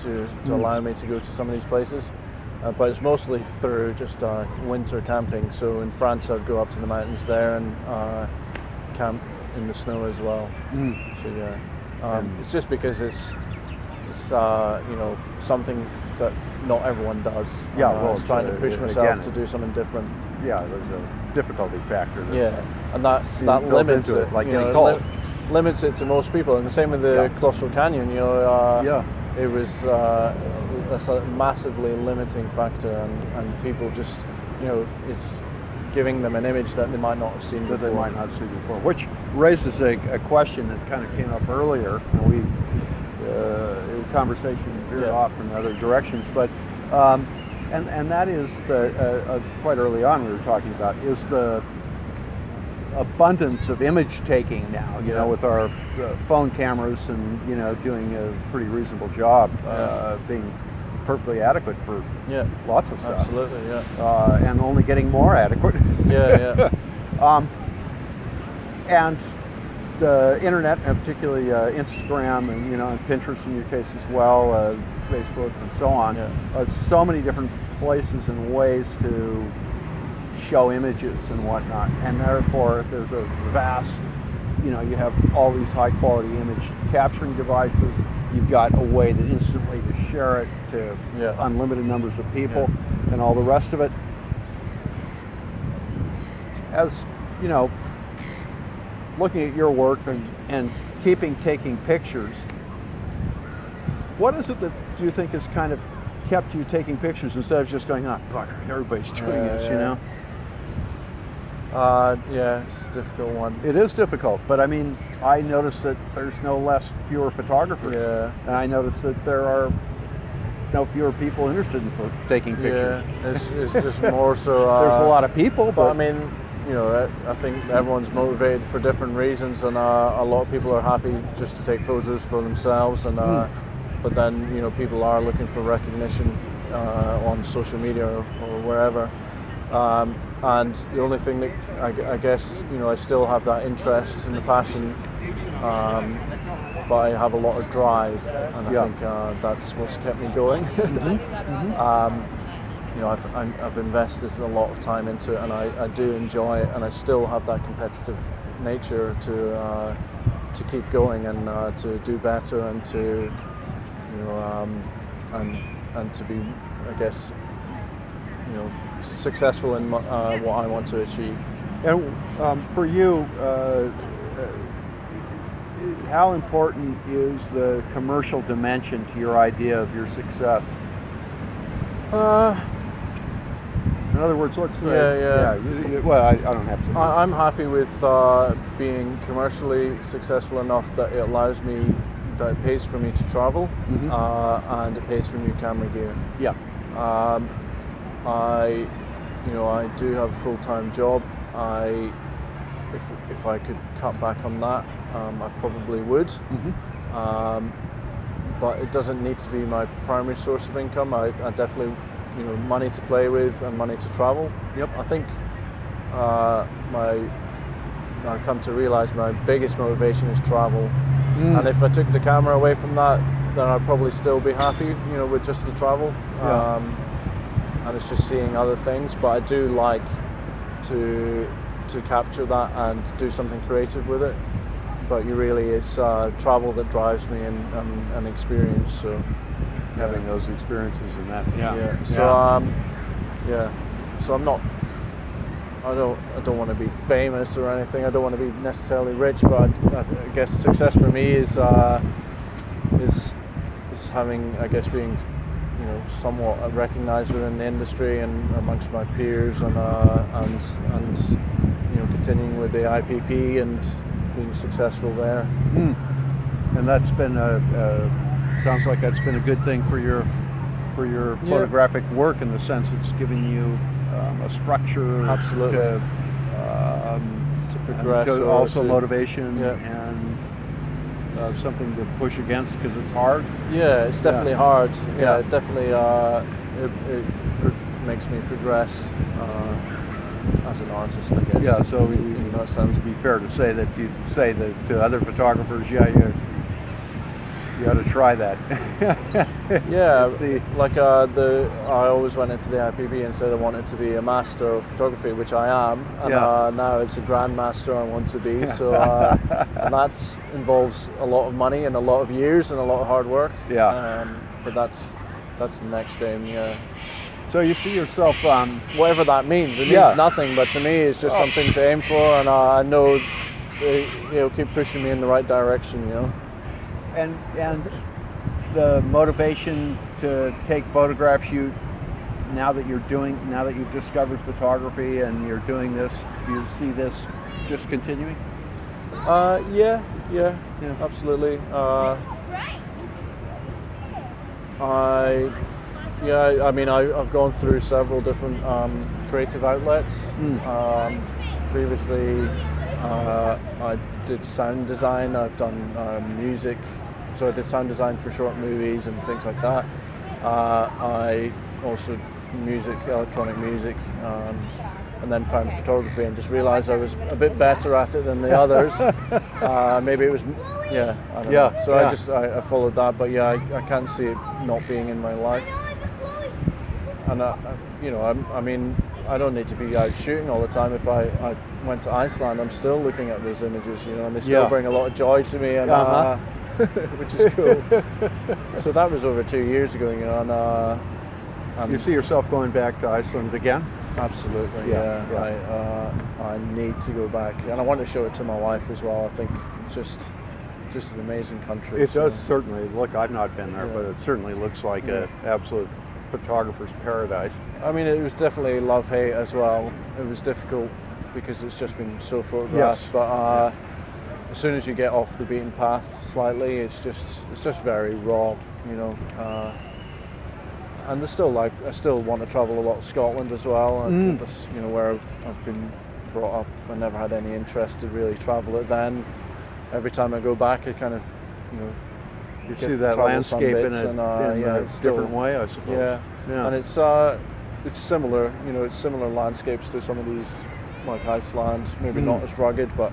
year to allow me to go to some of these places. But it's mostly through just winter camping. So in France, I'd go up to the mountains there and camp in the snow as well. So yeah, it's just because it's something that not everyone does. Yeah, I was trying to push myself to do something different. Yeah, there's a difficulty factor. And that limits it, like getting cold. Limits it to most people. And the same with the Claustral Canyon. It was that's a massively limiting factor, and people just, it's giving them an image that they might not have seen before. Which raises a question that kind of came up earlier, and we conversation veered off in other directions, but and that is quite early on we were talking about is the abundance of image taking now, with our phone cameras and doing a pretty reasonable job, being perfectly adequate for lots of stuff. Absolutely, and only getting more adequate. And the internet, and particularly Instagram and Pinterest in your case as well, Facebook and so on, so many different places and ways to show images and whatnot, and therefore there's a vast, you have all these high quality image capturing devices. You've got a way to instantly to share it to unlimited numbers of people and all the rest of it. As looking at your work and taking pictures, what is it that you think has kind of kept you taking pictures instead of just going, everybody's doing this, it's a difficult one. It is difficult, but I mean, I noticed that there's fewer photographers, and I noticed that there are no fewer people interested in taking pictures. It's just more so. There's a lot of people, but I mean, I think everyone's motivated for different reasons, and a lot of people are happy just to take photos for themselves, and but then people are looking for recognition on social media or wherever. And the only thing that I guess I still have that interest and the passion, but I have a lot of drive, and I think that's what's kept me going. I've invested a lot of time into it, and I do enjoy it, and I still have that competitive nature to keep going and to do better and to and to be, I guess, successful in what I want to achieve. And for you, how important is the commercial dimension to your idea of your success? In other words, let's say, well, I don't have to. I'm happy with being commercially successful enough that it allows me, that it pays for me to travel, and it pays for new camera gear. I do have a full-time job. If I could cut back on that, I probably would. But it doesn't need to be my primary source of income. I definitely, money to play with and money to travel. I think I've come to realize my biggest motivation is travel. And if I took the camera away from that, then I'd probably still be happy, with just the travel. And it's just seeing other things, but I do like to capture that and do something creative with it. But it's travel that drives me and experience. So having those experiences and that. So I'm not. I don't want to be famous or anything. I don't want to be necessarily rich, but I guess success for me is having, I guess, being somewhat recognized within the industry and amongst my peers, and continuing with the IPP and being successful there. And that's been sounds like that's been a good thing for your photographic work, in the sense it's giving you a structure, absolutely, to progress, and also motivation and something to push against, because it's hard. It's definitely hard. It definitely it makes me progress as an artist, I guess. So that sounds to be fair to say that you'd say that to other photographers, You ought to try that. Yeah, Let's see. like I always went into the IPB and said I wanted to be a master of photography, which I am, and Yeah. now it's a grandmaster I want to be. So, and that involves a lot of money and a lot of years and a lot of hard work. Yeah. But that's the next aim. Yeah. So you see yourself, Whatever that means, it Yeah. means nothing. But to me, it's just something to aim for, and I know it'll keep pushing me in the right direction. You know. and the motivation to take photographs, now that you've discovered photography and you're doing this, you see this just continuing? Yeah, absolutely. I mean, I've gone through several different creative outlets. Previously, I did sound design. I've done music, so I did sound design for short movies and things like that. I also electronic music, and then found photography and just realised I was a bit better at it than the others. Maybe it was, I don't know. So I followed that, but I can't see it not being in my life. And I mean, I don't need to be out shooting all the time. If I went to Iceland, I'm still looking at those images, and they still bring a lot of joy to me, and which is cool. So that was over 2 years ago, and You see yourself going back to Iceland again? absolutely, yeah. I need to go back, and I want to show it to my wife as well. I think it's just an amazing country. It does certainly look. I've not been there, but it certainly looks like an absolute photographer's paradise. I mean, it was definitely love-hate as well. It was difficult because it's just been so photographed. But as soon as you get off the beaten path slightly, it's just very raw, And I still want to travel a lot of Scotland as well. And that's, where I've been brought up. I never had any interest to really travel it then. Every time I go back, I kind of, You see that landscape in a different way, I suppose. Yeah. And it's similar. It's similar landscapes to some of these, like Iceland. Maybe not as rugged, but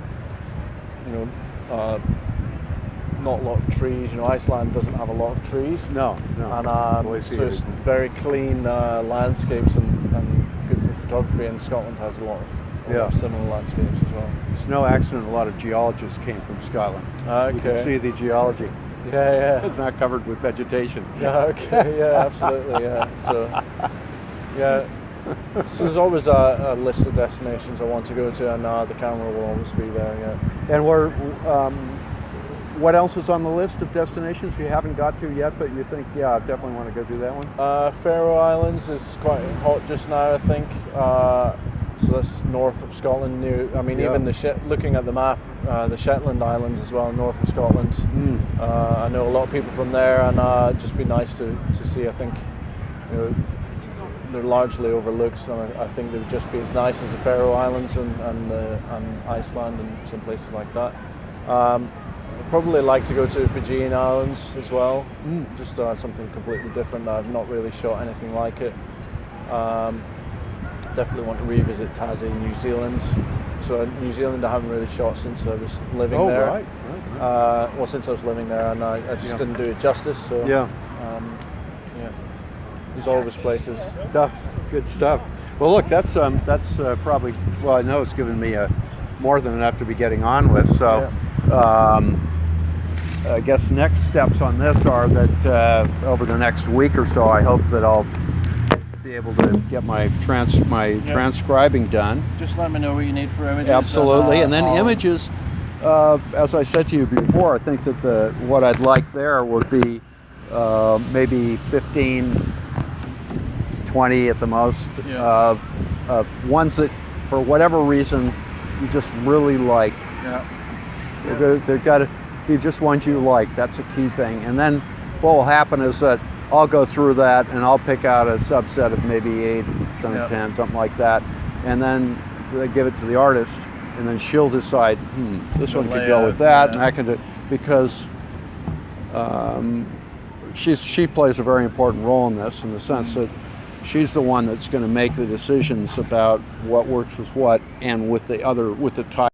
not a lot of trees. Iceland doesn't have a lot of trees. No. And so it's very clean landscapes and good for photography. And Scotland has a lot of similar landscapes as well. It's no accident a lot of geologists came from Scotland. Okay. You can see the geology. Yeah. It's not covered with vegetation. Yeah, okay, yeah, absolutely, yeah. So there's always a list of destinations I want to go to, and the camera will always be there, yeah. And what else is on the list of destinations you haven't got to yet, but you think, I definitely want to go do that one? Faroe Islands is quite hot just now, I think. So that's north of Scotland. Even looking at the map, the Shetland Islands as well, north of Scotland. I know a lot of people from there, and it'd just be nice to see. I think they're largely overlooked, so I think they would just be as nice as the Faroe Islands and Iceland and some places like that. I'd probably like to go to Fijian Islands as well, just something completely different. I've not really shot anything like it. Definitely want to revisit Tassie, New Zealand. So New Zealand I haven't really shot since I was living there. Right. Since I was living there, and I just didn't do it justice. So there's always places. Good stuff. Well, look, that's probably, well, I know it's given me more than enough to be getting on with. So I guess next steps on this are that over the next week or so, I hope that I'll be able to get my transcribing done. Just let me know what you need for images. Absolutely, and then images. As I said to you before, I think that what I'd like there would be maybe 15, 20 at the most of ones that, for whatever reason, you just really like. They've got to be just ones you like. That's a key thing. And then what will happen is that I'll go through that and I'll pick out a subset of maybe 8, 10, something like that, and then they give it to the artist, and then she'll decide, this one could go with that, and that can do, because she plays a very important role in this, in the sense that she's the one that's going to make the decisions about what works with what, and with the type.